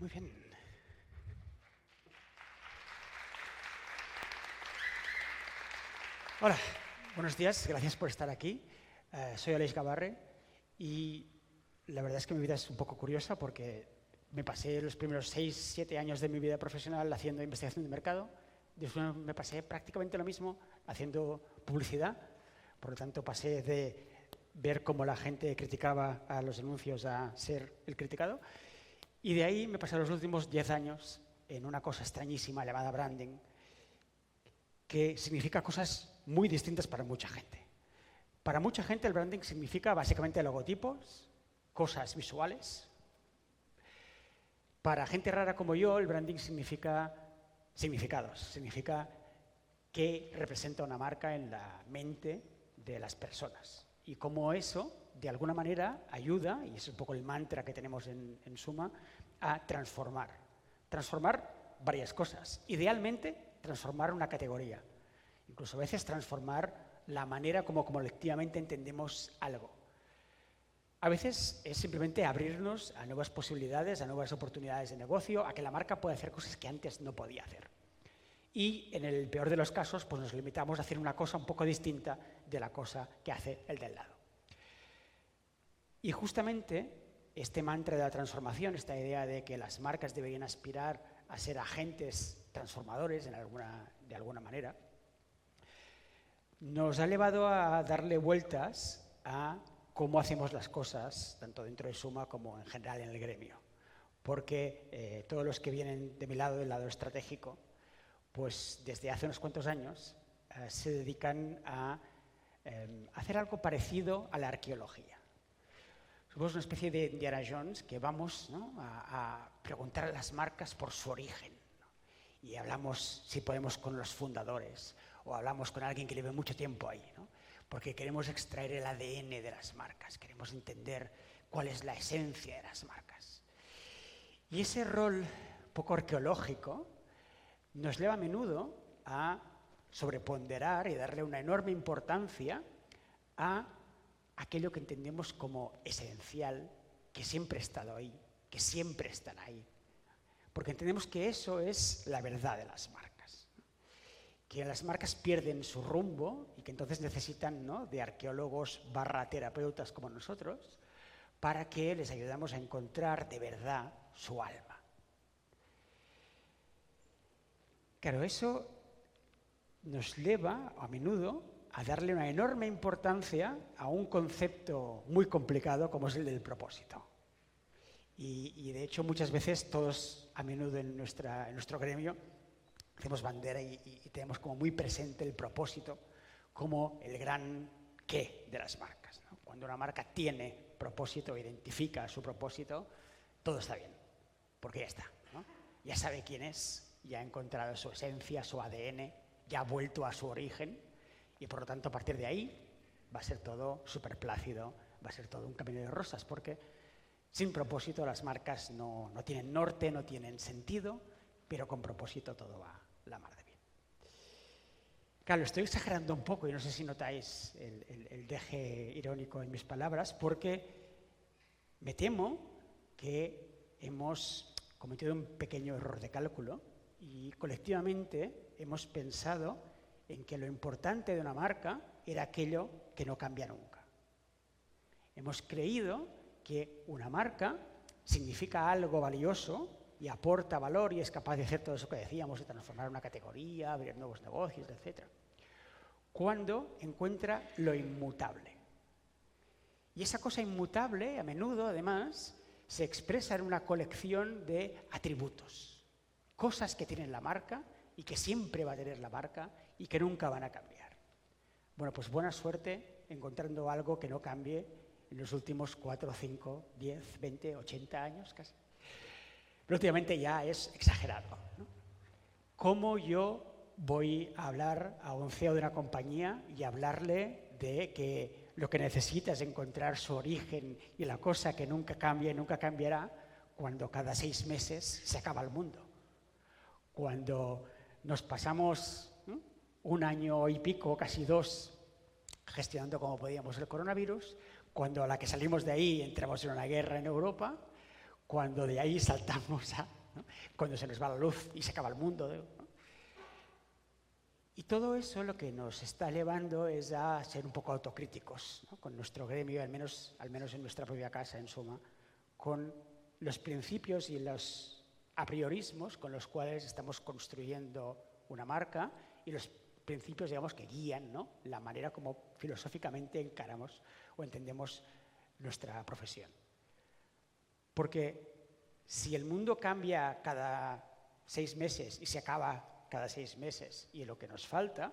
Muy bien. Hola, buenos días, gracias por estar aquí. Soy Aleix Gabarre y la verdad es que mi vida es un poco curiosa porque me pasé los primeros 6-7 años de mi vida profesional haciendo investigación de mercado. Después me pasé prácticamente lo mismo haciendo publicidad. Por lo tanto, pasé de ver cómo la gente criticaba a los anuncios a ser el criticado. Y de ahí me pasé los últimos 10 años en una cosa extrañísima llamada branding, que significa cosas muy distintas para mucha gente. Para mucha gente el branding significa básicamente logotipos, cosas visuales. Para gente rara como yo, el branding significa significados, significa qué representa una marca en la mente de las personas. Y cómo eso, de alguna manera, ayuda, y es un poco el mantra que tenemos en Suma, a transformar. Transformar varias cosas. Idealmente, transformar una categoría. Incluso a veces transformar la manera como colectivamente entendemos algo. A veces es simplemente abrirnos a nuevas posibilidades, a nuevas oportunidades de negocio, a que la marca pueda hacer cosas que antes no podía hacer. Y en el peor de los casos, pues nos limitamos a hacer una cosa un poco distinta de la cosa que hace el del lado. Y justamente este mantra de la transformación, esta idea de que las marcas deberían aspirar a ser agentes transformadores de alguna manera, nos ha llevado a darle vueltas a cómo hacemos las cosas, tanto dentro de Suma como en general en el gremio. Porque todos los que vienen de mi lado, del lado estratégico, pues desde hace unos cuantos años se dedican a hacer algo parecido a la arqueología. Somos una especie de Indiana Jones que vamos, ¿no?, a preguntar a las marcas por su origen, ¿no? Y hablamos, si podemos, con los fundadores o hablamos con alguien que lleve mucho tiempo ahí, ¿no? Porque queremos extraer el ADN de las marcas, queremos entender cuál es la esencia de las marcas. Y ese rol poco arqueológico nos lleva a menudo a sobreponderar y darle una enorme importancia a aquello que entendemos como esencial, que siempre ha estado ahí, que siempre están ahí. Porque entendemos que eso es la verdad de las marcas. Que las marcas pierden su rumbo y que entonces necesitan, ¿no?, de arqueólogos / terapeutas como nosotros para que les ayudemos a encontrar de verdad su alma. Claro, eso nos lleva a menudo a darle una enorme importancia a un concepto muy complicado como es el del propósito. Y de hecho muchas veces todos a menudo en nuestro gremio hacemos bandera y tenemos como muy presente el propósito como el gran qué de las marcas, ¿no? Cuando una marca tiene propósito, identifica su propósito, todo está bien, porque ya está, ¿no? Ya sabe quién es, ya ha encontrado su esencia, su ADN, ya ha vuelto a su origen y por lo tanto a partir de ahí va a ser todo súper plácido, va a ser todo un camino de rosas, porque sin propósito las marcas no tienen norte, no tienen sentido, pero con propósito todo va la mar de bien. Claro, estoy exagerando un poco y no sé si notáis el deje irónico en mis palabras, porque me temo que hemos cometido un pequeño error de cálculo y colectivamente hemos pensado en que lo importante de una marca era aquello que no cambia nunca. Hemos creído que una marca significa algo valioso y aporta valor y es capaz de hacer todo eso que decíamos, de transformar una categoría, abrir nuevos negocios, etc. Cuando encuentra lo inmutable. Y esa cosa inmutable, a menudo, además, se expresa en una colección de atributos. Cosas que tiene la marca y que siempre va a tener la marca y que nunca van a cambiar. Bueno, pues buena suerte encontrando algo que no cambie en los últimos 4, 5, 10, 20, 80 años casi. Pero últimamente ya es exagerado, ¿no? ¿Cómo yo voy a hablar a un CEO de una compañía y hablarle de que lo que necesita es encontrar su origen y la cosa que nunca cambia y nunca cambiará cuando cada 6 meses se acaba el mundo? Cuando nos pasamos, ¿no?, 1 año y pico, casi 2, gestionando como podíamos el coronavirus, cuando a la que salimos de ahí entramos en una guerra en Europa, cuando de ahí saltamos a, ¿no?, cuando se nos va la luz y se acaba el mundo, ¿no? Y todo eso lo que nos está llevando es a ser un poco autocríticos, ¿no?, con nuestro gremio, al menos en nuestra propia casa, en suma, con los principios y los apriorismos con los cuales estamos construyendo una marca y los principios, digamos, que guían, ¿no?, la manera como filosóficamente encaramos o entendemos nuestra profesión. Porque si el mundo cambia cada 6 meses y se acaba cada 6 meses y lo que nos falta,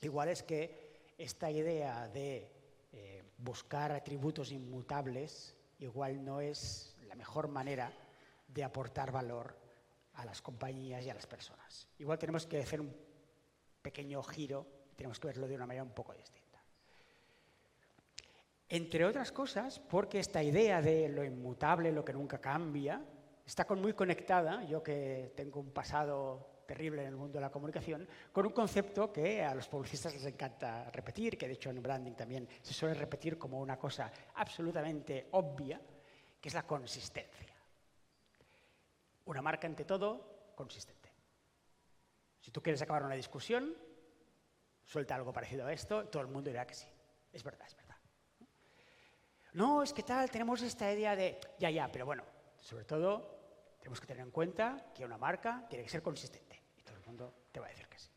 igual es que esta idea de buscar atributos inmutables igual no es la mejor manera de aportar valor a las compañías y a las personas. Igual tenemos que hacer un pequeño giro, tenemos que verlo de una manera un poco distinta. Entre otras cosas, porque esta idea de lo inmutable, lo que nunca cambia, está muy conectada, yo que tengo un pasado terrible en el mundo de la comunicación, con un concepto que a los publicistas les encanta repetir, que de hecho en branding también se suele repetir como una cosa absolutamente obvia, que es la consistencia. Una marca, ante todo, consistente. Si tú quieres acabar una discusión, suelta algo parecido a esto, todo el mundo dirá que sí. Es verdad, es verdad. No, es que tal, tenemos esta idea de ya, pero bueno, sobre todo tenemos que tener en cuenta que una marca tiene que ser consistente. Y todo el mundo te va a decir que sí.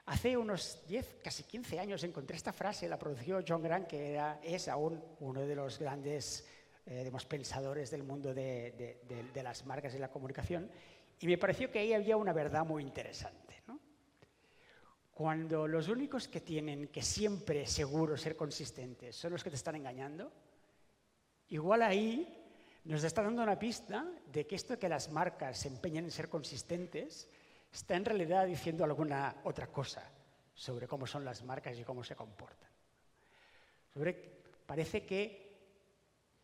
Hace unos 10, casi 15 años encontré esta frase, la pronunció John Grant, que es aún uno de los grandes pensadores del mundo de las marcas y la comunicación, y me pareció que ahí había una verdad muy interesante, ¿no? Cuando los únicos que tienen que siempre seguro ser consistentes son los que te están engañando, igual ahí nos está dando una pista de que esto que las marcas se empeñan en ser consistentes está en realidad diciendo alguna otra cosa sobre cómo son las marcas y cómo se comportan. Parece que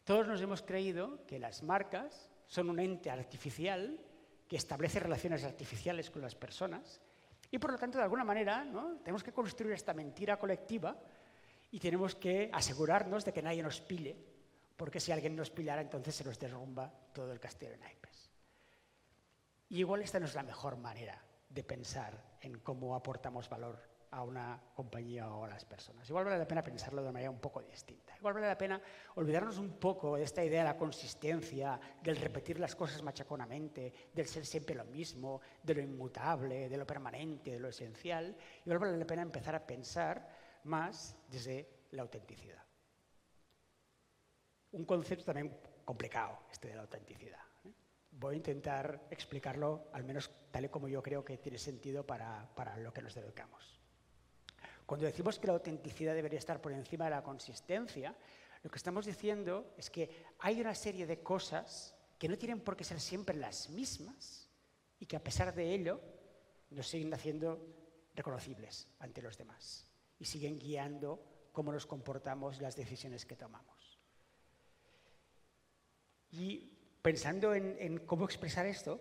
todos nos hemos creído que las marcas son un ente artificial que establece relaciones artificiales con las personas y, por lo tanto, de alguna manera, ¿no?, tenemos que construir esta mentira colectiva y tenemos que asegurarnos de que nadie nos pille, porque si alguien nos pillara, entonces se nos derrumba todo el castillo de naipes. Y igual esta no es la mejor manera de pensar en cómo aportamos valor a una compañía o a las personas. Igual vale la pena pensarlo de una manera un poco distinta. Igual vale la pena olvidarnos un poco de esta idea de la consistencia, del repetir las cosas machaconamente, del ser siempre lo mismo, de lo inmutable, de lo permanente, de lo esencial. Igual vale la pena empezar a pensar más desde la autenticidad. Un concepto también complicado, este de la autenticidad. Voy a intentar explicarlo, al menos tal y como yo creo que tiene sentido para lo que nos dedicamos. Cuando decimos que la autenticidad debería estar por encima de la consistencia, lo que estamos diciendo es que hay una serie de cosas que no tienen por qué ser siempre las mismas y que a pesar de ello nos siguen haciendo reconocibles ante los demás y siguen guiando cómo nos comportamos y las decisiones que tomamos. Y pensando en cómo expresar esto,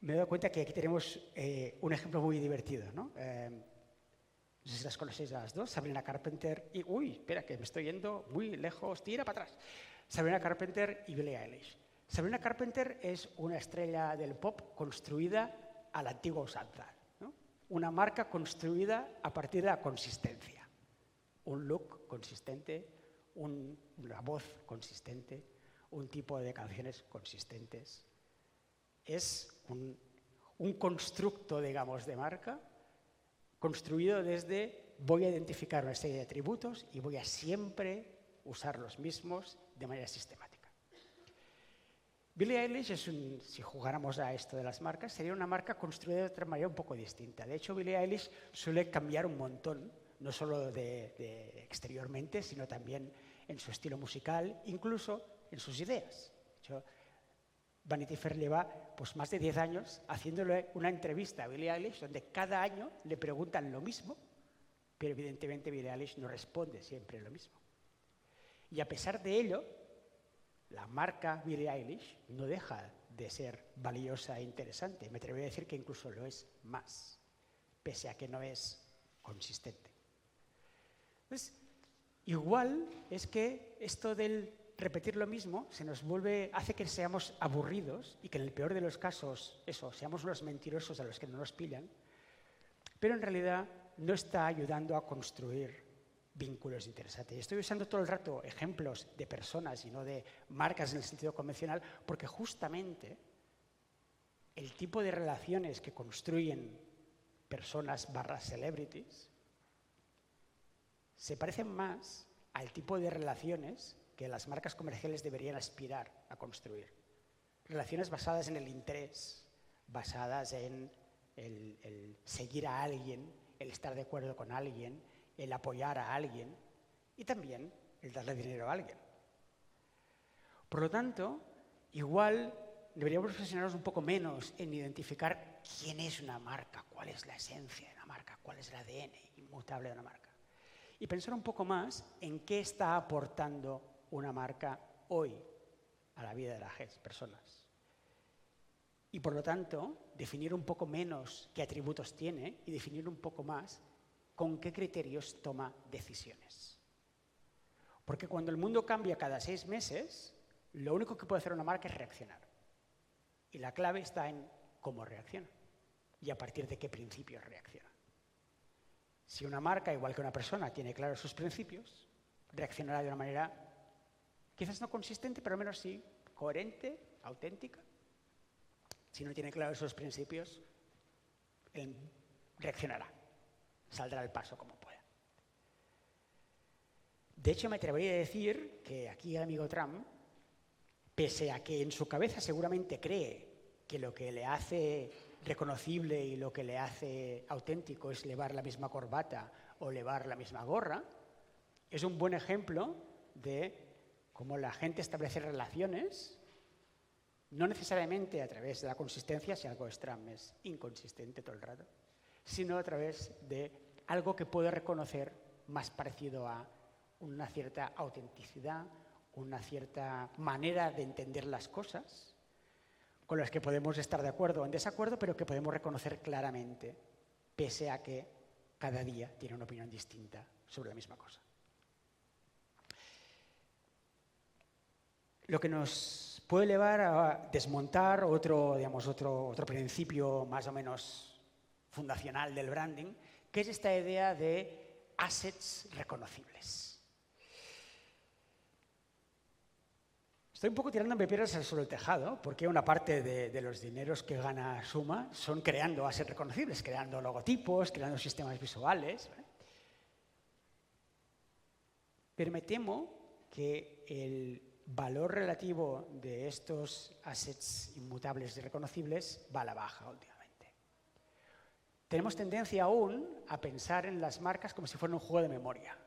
me he dado cuenta que aquí tenemos un ejemplo muy divertido, ¿no? No sé si las conocéis a las dos, Sabrina Carpenter y... Uy, espera, que me estoy yendo muy lejos, tira para atrás. Sabrina Carpenter y Billie Eilish. Sabrina Carpenter es una estrella del pop construida a la antigua usanza, ¿no? Una marca construida a partir de la consistencia. Un look consistente, una voz consistente, un tipo de canciones consistentes. Es un constructo, digamos, de marca construido desde voy a identificar una serie de atributos y voy a siempre usar los mismos de manera sistemática. Billie Eilish si jugáramos a esto de las marcas, sería una marca construida de otra manera un poco distinta. De hecho, Billie Eilish suele cambiar un montón, no solo de exteriormente, sino también en su estilo musical, incluso en sus ideas. De hecho, Vanity Fair lleva más de 10 años haciéndole una entrevista a Billie Eilish donde cada año le preguntan lo mismo, pero evidentemente Billie Eilish no responde siempre lo mismo. Y a pesar de ello, la marca Billie Eilish no deja de ser valiosa e interesante. Me atrevería a decir que incluso lo es más, pese a que no es consistente. Entonces, igual es que esto del repetir lo mismo hace que seamos aburridos y que en el peor de los casos, seamos unos mentirosos a los que no nos pillan, pero en realidad no está ayudando a construir vínculos interesantes. Estoy usando todo el rato ejemplos de personas y no de marcas en el sentido convencional, porque justamente el tipo de relaciones que construyen personas / celebrities se parecen más al tipo de relaciones que las marcas comerciales deberían aspirar a construir. Relaciones basadas en el interés, basadas en el seguir a alguien, el estar de acuerdo con alguien, el apoyar a alguien y también el darle dinero a alguien. Por lo tanto, igual deberíamos obsesionarnos un poco menos en identificar quién es una marca, cuál es la esencia de una marca, cuál es el ADN inmutable de una marca. Y pensar un poco más en qué está aportando una marca hoy a la vida de las personas. Y por lo tanto, definir un poco menos qué atributos tiene y definir un poco más con qué criterios toma decisiones. Porque cuando el mundo cambia cada 6 meses, lo único que puede hacer una marca es reaccionar. Y la clave está en cómo reacciona y a partir de qué principios reacciona. Si una marca, igual que una persona, tiene claros sus principios, reaccionará de una manera quizás no consistente, pero al menos sí coherente, auténtica. Si no tiene claros esos principios, él reaccionará, saldrá al paso como pueda. De hecho, me atrevería a decir que aquí el amigo Trump, pese a que en su cabeza seguramente cree que lo que le hace reconocible y lo que le hace auténtico es llevar la misma corbata o llevar la misma gorra, es un buen ejemplo de cómo la gente establece relaciones, no necesariamente a través de la consistencia, si algo es Trump es inconsistente todo el rato, sino a través de algo que puede reconocer más parecido a una cierta autenticidad, una cierta manera de entender las cosas, con las que podemos estar de acuerdo o en desacuerdo, pero que podemos reconocer claramente, pese a que cada día tiene una opinión distinta sobre la misma cosa. Lo que nos puede llevar a desmontar otro principio más o menos fundacional del branding, que es esta idea de assets reconocibles. Estoy un poco tirándome piedras sobre el tejado, porque una parte de los dineros que gana Suma son creando assets reconocibles, creando logotipos, creando sistemas visuales, ¿vale? Pero me temo que el valor relativo de estos assets inmutables y reconocibles va a la baja últimamente. Tenemos tendencia aún a pensar en las marcas como si fueran un juego de memoria.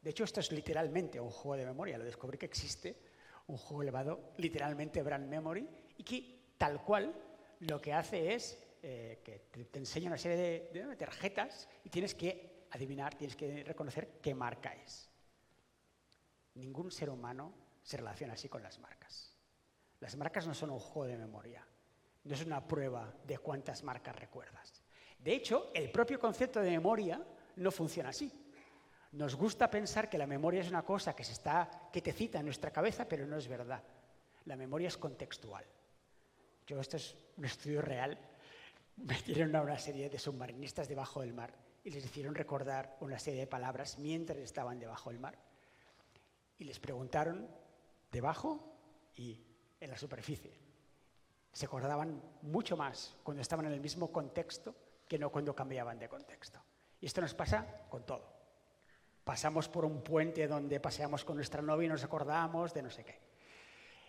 De hecho, esto es literalmente un juego de memoria. Lo descubrí que existe un juego llamado literalmente Brand Memory y que tal cual lo que hace es que te enseña una serie de tarjetas y tienes que adivinar, tienes que reconocer qué marca es. Ningún ser humano se relaciona así con las marcas. Las marcas no son un juego de memoria, no es una prueba de cuántas marcas recuerdas. De hecho, el propio concepto de memoria no funciona así. Nos gusta pensar que la memoria es una cosa que te cita en nuestra cabeza, pero no es verdad. La memoria es contextual. Esto es un estudio real. Metieron a una serie de submarinistas debajo del mar y les hicieron recordar una serie de palabras mientras estaban debajo del mar. Y les preguntaron debajo y en la superficie. Se acordaban mucho más cuando estaban en el mismo contexto que no cuando cambiaban de contexto. Y esto nos pasa con todo. Pasamos por un puente donde paseamos con nuestra novia y nos acordamos de no sé qué.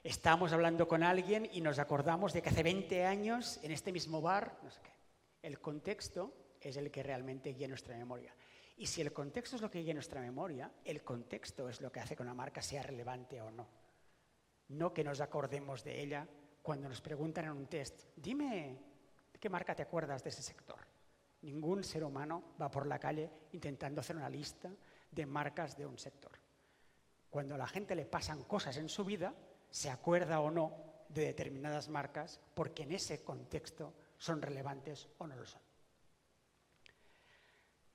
Estamos hablando con alguien y nos acordamos de que hace 20 años en este mismo bar, no sé qué. El contexto es el que realmente guía nuestra memoria. Y si el contexto es lo que guía nuestra memoria, el contexto es lo que hace que una marca sea relevante o no. No que nos acordemos de ella cuando nos preguntan en un test, dime, ¿de qué marca te acuerdas de ese sector? Ningún ser humano va por la calle intentando hacer una lista de marcas de un sector. Cuando a la gente le pasan cosas en su vida, se acuerda o no de determinadas marcas porque en ese contexto son relevantes o no lo son.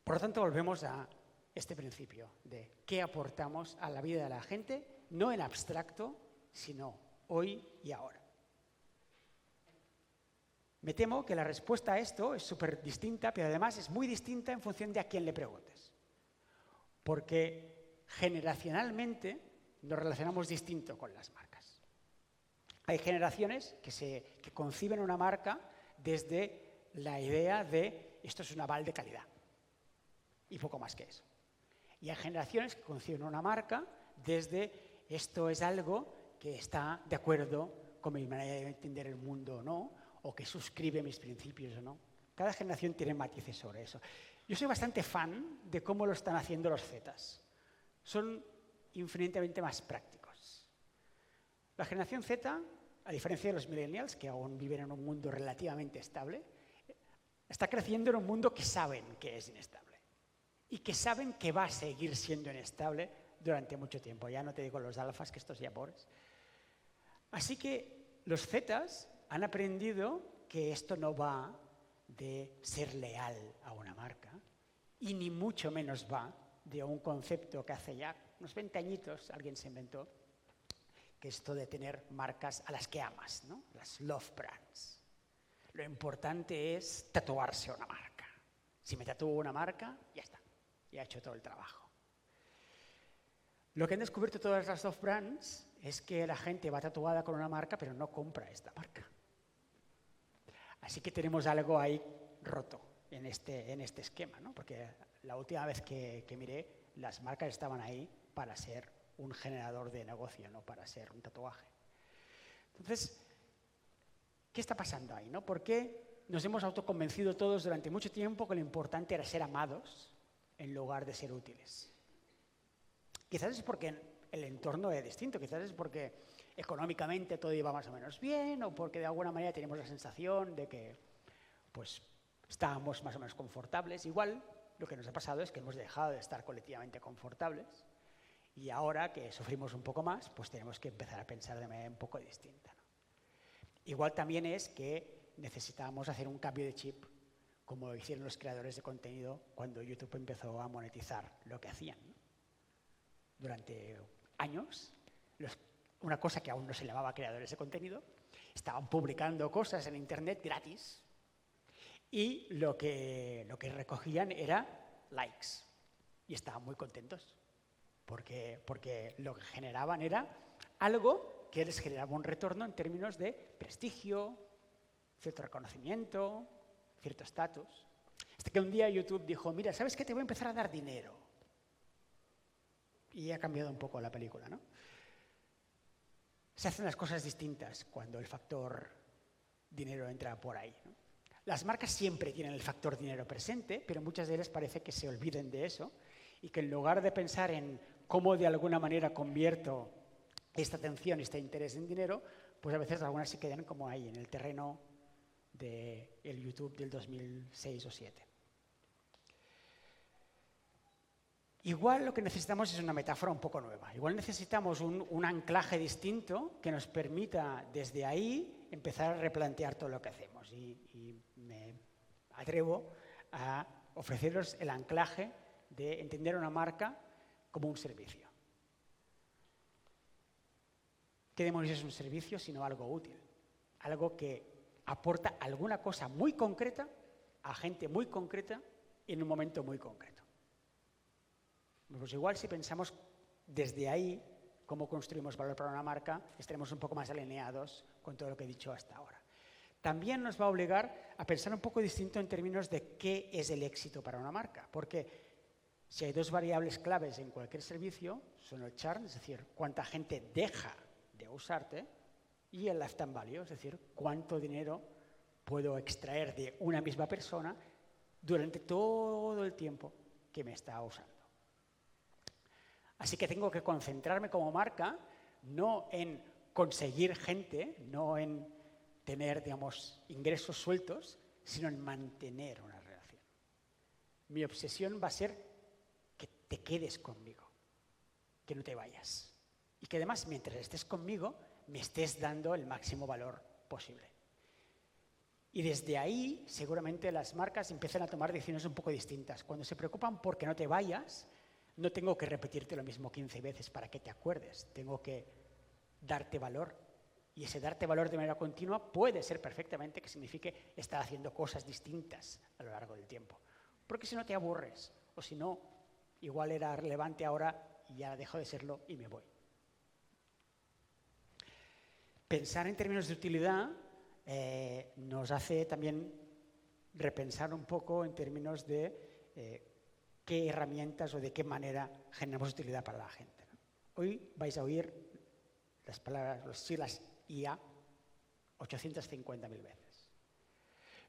Por lo tanto, volvemos a este principio de qué aportamos a la vida de la gente no en abstracto, sino hoy y ahora. Me temo que la respuesta a esto es súper distinta, pero además es muy distinta en función de a quién le preguntes. Porque generacionalmente nos relacionamos distinto con las marcas. Hay generaciones que conciben una marca desde la idea de esto es un aval de calidad y poco más que eso. Y hay generaciones que conciben una marca desde esto es algo que está de acuerdo con mi manera de entender el mundo o no, o que suscribe mis principios o no. Cada generación tiene matices sobre eso. Yo soy bastante fan de cómo lo están haciendo los Zetas. Son infinitamente más prácticos. La generación Z, a diferencia de los millennials, que aún viven en un mundo relativamente estable, está creciendo en un mundo que saben que es inestable y que saben que va a seguir siendo inestable durante mucho tiempo. Ya no te digo los alfas, que estos ya pobres. Así que los Zetas han aprendido que esto no va de ser leal a una marca y ni mucho menos va de un concepto que hace ya unos 20 añitos alguien se inventó, que es esto de tener marcas a las que amas, ¿no? Las love brands. Lo importante es tatuarse una marca. Si me tatúo una marca, ya está, ya he hecho todo el trabajo. Lo que han descubierto todas las love brands es que la gente va tatuada con una marca, pero no compra esta marca. Así que tenemos algo ahí roto en este esquema, ¿no? Porque la última vez que miré, las marcas estaban ahí para ser un generador de negocio, no para ser un tatuaje. Entonces, ¿qué está pasando ahí, no? ¿Por qué nos hemos autoconvencido todos durante mucho tiempo que lo importante era ser amados en lugar de ser útiles? Quizás es porque el entorno es distinto, quizás es porque económicamente todo iba más o menos bien, o porque de alguna manera teníamos la sensación de que pues, estábamos más o menos confortables. Igual lo que nos ha pasado es que hemos dejado de estar colectivamente confortables y ahora que sufrimos un poco más, pues tenemos que empezar a pensar de manera un poco distinta, ¿no? Igual también es que necesitábamos hacer un cambio de chip, como hicieron los creadores de contenido cuando YouTube empezó a monetizar lo que hacían, ¿no? Durante años, una cosa que aún no se llamaba creadores de contenido, estaban publicando cosas en Internet gratis y lo que recogían era likes y estaban muy contentos porque lo que generaban era algo que les generaba un retorno en términos de prestigio, cierto reconocimiento, cierto estatus. Hasta que un día YouTube dijo, mira, ¿sabes qué? Te voy a empezar a dar dinero. Y ha cambiado un poco la película, ¿no? Se hacen las cosas distintas cuando el factor dinero entra por ahí, ¿no? Las marcas siempre tienen el factor dinero presente, pero muchas de ellas parece que se olviden de eso y que en lugar de pensar en cómo de alguna manera convierto esta atención y este interés en dinero, pues a veces algunas se quedan como ahí, en el terreno del YouTube del 2006 o 2007. Igual lo que necesitamos es una metáfora un poco nueva. Igual necesitamos un anclaje distinto que nos permita desde ahí empezar a replantear todo lo que hacemos. Y me atrevo a ofreceros el anclaje de entender una marca como un servicio. ¿Qué demonios es un servicio sino algo útil? Algo que aporta alguna cosa muy concreta a gente muy concreta en un momento muy concreto. Pues igual si pensamos desde ahí cómo construimos valor para una marca, estaremos un poco más alineados con todo lo que he dicho hasta ahora. También nos va a obligar a pensar un poco distinto en términos de qué es el éxito para una marca, porque si hay dos variables claves en cualquier servicio, son el churn, es decir, cuánta gente deja de usarte, y el lifetime value, es decir, cuánto dinero puedo extraer de una misma persona durante todo el tiempo que me está usando. Así que tengo que concentrarme como marca no en conseguir gente, no en tener, digamos, ingresos sueltos, sino en mantener una relación. Mi obsesión va a ser que te quedes conmigo, que no te vayas. Y que además, mientras estés conmigo, me estés dando el máximo valor posible. Y desde ahí, seguramente las marcas empiezan a tomar decisiones un poco distintas. Cuando se preocupan porque no te vayas, No tengo que repetirte lo mismo 15 veces para que te acuerdes, tengo que darte valor. Y ese darte valor de manera continua puede ser perfectamente que signifique estar haciendo cosas distintas a lo largo del tiempo. Porque si no te aburres, o si no, igual era relevante ahora y ya dejo de serlo y me voy. Pensar en términos de utilidad nos hace también repensar un poco en términos de qué herramientas o de qué manera generamos utilidad para la gente. Hoy vais a oír las palabras, las siglas IA 850.000 veces.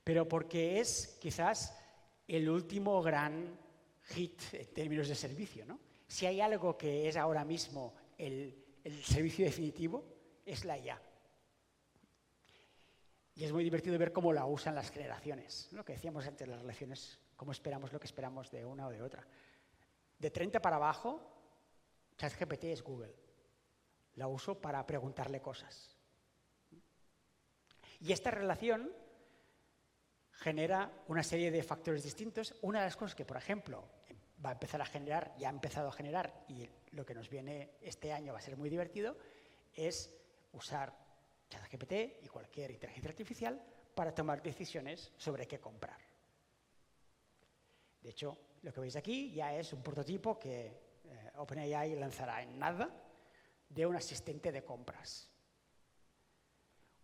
Pero porque es quizás el último gran hit en términos de servicio, ¿no? Si hay algo que es ahora mismo el servicio definitivo, es la IA. Y es muy divertido ver cómo la usan las generaciones. Lo que decíamos antes, las relaciones, cómo esperamos lo que esperamos de una o de otra. De 30 para abajo, ChatGPT es Google. La uso para preguntarle cosas. Y esta relación genera una serie de factores distintos. Una de las cosas que, por ejemplo, va a empezar a generar, ya ha empezado a generar, y lo que nos viene este año va a ser muy divertido, es usar ChatGPT y cualquier inteligencia artificial para tomar decisiones sobre qué comprar. De hecho, lo que veis aquí ya es un prototipo que OpenAI lanzará en nada de un asistente de compras.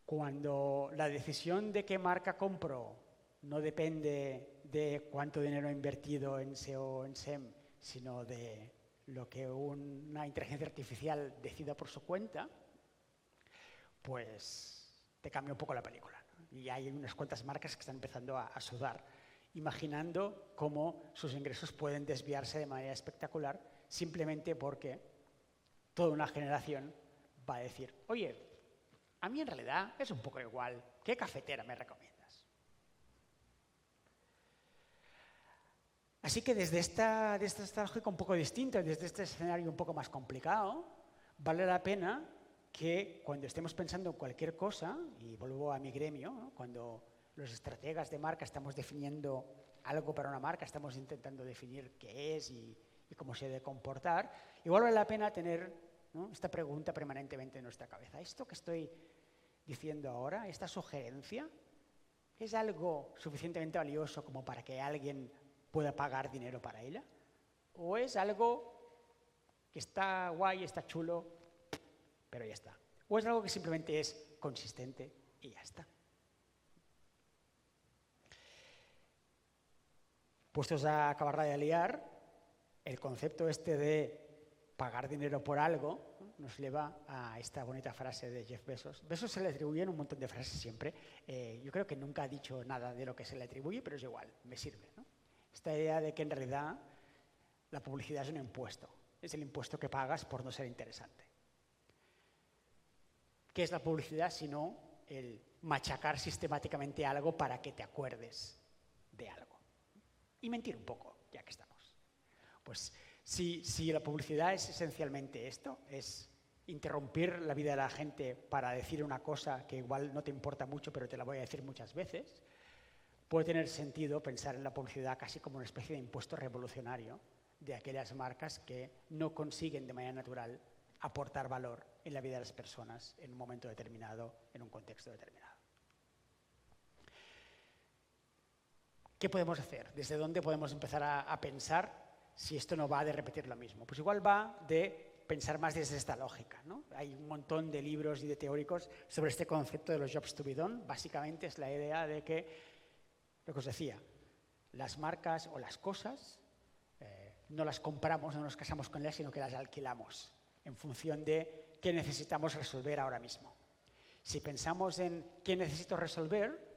Cuando la decisión de qué marca compro no depende de cuánto dinero he invertido en SEO o en SEM, sino de lo que una inteligencia artificial decida por su cuenta, pues te cambia un poco la película, ¿no? Y hay unas cuantas marcas que están empezando a sudar, imaginando cómo sus ingresos pueden desviarse de manera espectacular simplemente porque toda una generación va a decir, oye, a mí en realidad es un poco igual, ¿qué cafetera me recomiendas? Así que desde esta lógica un poco distinta, desde este escenario un poco más complicado, vale la pena que cuando estemos pensando en cualquier cosa, y vuelvo a mi gremio, ¿no? Cuando los estrategas de marca estamos definiendo algo para una marca, estamos intentando definir qué es y cómo se debe comportar, igual vale la pena tener, ¿no?, esta pregunta permanentemente en nuestra cabeza. ¿Esto que estoy diciendo ahora, esta sugerencia, es algo suficientemente valioso como para que alguien pueda pagar dinero para ella? ¿O es algo que está guay, está chulo, pero ya está? ¿O es algo que simplemente es consistente y ya está? Puestos a acabarla de liar, el concepto este de pagar dinero por algo, ¿no?, nos lleva a esta bonita frase de Jeff Bezos. Bezos se le atribuyen un montón de frases siempre. Yo creo que nunca ha dicho nada de lo que se le atribuye, pero es igual, me sirve, ¿no? Esta idea de que en realidad la publicidad es un impuesto. Es el impuesto que pagas por no ser interesante. ¿Qué es la publicidad sino el machacar sistemáticamente algo para que te acuerdes de algo? Y mentir un poco, ya que estamos. Pues si la publicidad es esencialmente esto, es interrumpir la vida de la gente para decir una cosa que igual no te importa mucho, pero te la voy a decir muchas veces, puede tener sentido pensar en la publicidad casi como una especie de impuesto revolucionario de aquellas marcas que no consiguen de manera natural aportar valor en la vida de las personas en un momento determinado, en un contexto determinado. ¿Qué podemos hacer? ¿Desde dónde podemos empezar a pensar si esto no va de repetir lo mismo? Pues igual va de pensar más desde esta lógica, ¿no? Hay un montón de libros y de teóricos sobre este concepto de los jobs to be done. Básicamente es la idea de que, lo que os decía, las marcas o las cosas no las compramos, no nos casamos con ellas, sino que las alquilamos en función de qué necesitamos resolver ahora mismo. Si pensamos en qué necesito resolver,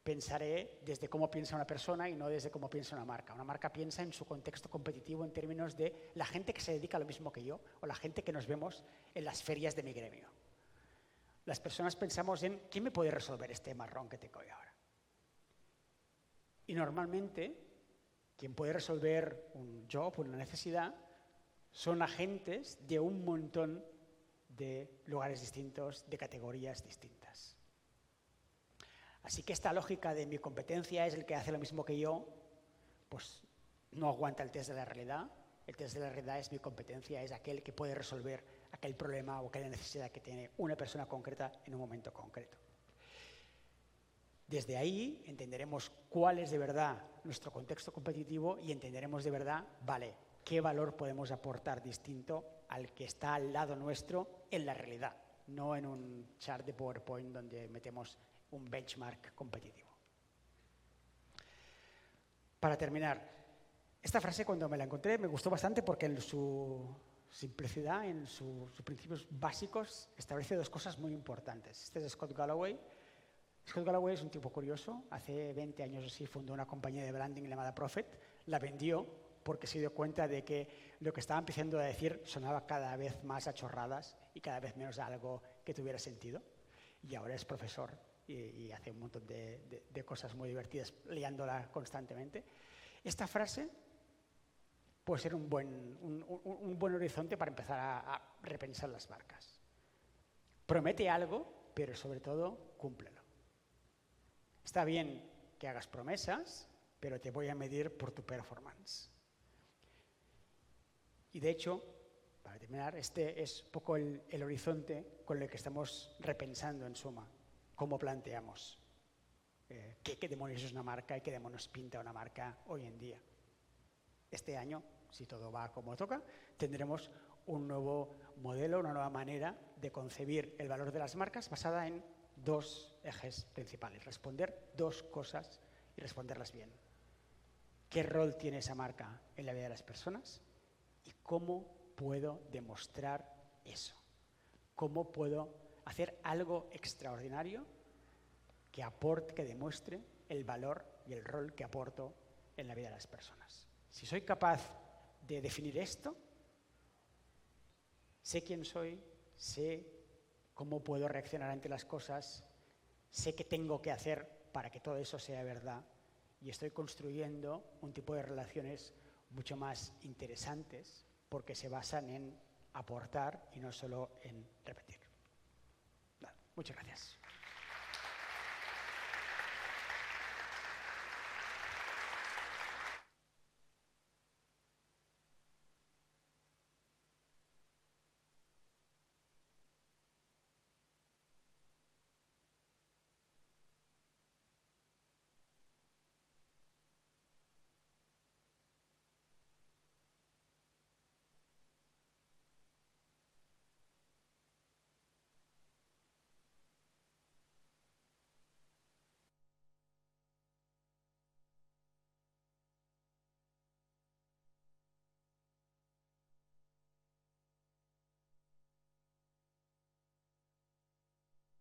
pensaré desde cómo piensa una persona y no desde cómo piensa una marca. Una marca piensa en su contexto competitivo en términos de la gente que se dedica a lo mismo que yo o la gente que nos vemos en las ferias de mi gremio. Las personas pensamos en ¿quién me puede resolver este marrón que tengo yo ahora? Y normalmente, quien puede resolver un job, una necesidad, son agentes de un montón de lugares distintos, de categorías distintas. Así que esta lógica de mi competencia es el que hace lo mismo que yo, pues no aguanta el test de la realidad, El test de la realidad es mi competencia, es aquel que puede resolver aquel problema o aquella necesidad que tiene una persona concreta en un momento concreto. Desde ahí entenderemos cuál es de verdad nuestro contexto competitivo y entenderemos de verdad, vale, qué valor podemos aportar distinto al que está al lado nuestro en la realidad, no en un chart de PowerPoint donde metemos un benchmark competitivo. Para terminar, esta frase cuando me la encontré me gustó bastante porque en su simplicidad, en sus principios básicos, establece dos cosas muy importantes. Este es Scott Galloway. Scott Galloway es un tipo curioso. Hace 20 años o así fundó una compañía de branding llamada Profit. La vendió porque se dio cuenta de que lo que estaba empezando a decir sonaba cada vez más a chorradas y cada vez menos a algo que tuviera sentido. Y ahora es profesor y hace un montón de cosas muy divertidas liándola constantemente. Esta frase puede ser un buen horizonte para empezar a repensar las marcas. Promete algo, pero sobre todo cúmplelo. Está bien que hagas promesas, pero te voy a medir por tu performance. Y de hecho, para terminar, este es un poco el horizonte con el que estamos repensando en Suma. ¿Cómo planteamos? ¿Qué demonios es una marca y qué demonios pinta una marca hoy en día? Este año, si todo va como toca, tendremos un nuevo modelo, una nueva manera de concebir el valor de las marcas basada en dos ejes principales. Responder dos cosas y responderlas bien. ¿Qué rol tiene esa marca en la vida de las personas? ¿Y cómo puedo demostrar eso? ¿Cómo puedo hacer algo extraordinario que aporte, que demuestre el valor y el rol que aporto en la vida de las personas? Si soy capaz de definir esto, sé quién soy, sé cómo puedo reaccionar ante las cosas, sé qué tengo que hacer para que todo eso sea verdad y estoy construyendo un tipo de relaciones mucho más interesantes porque se basan en aportar y no solo en repetir. Muchas gracias.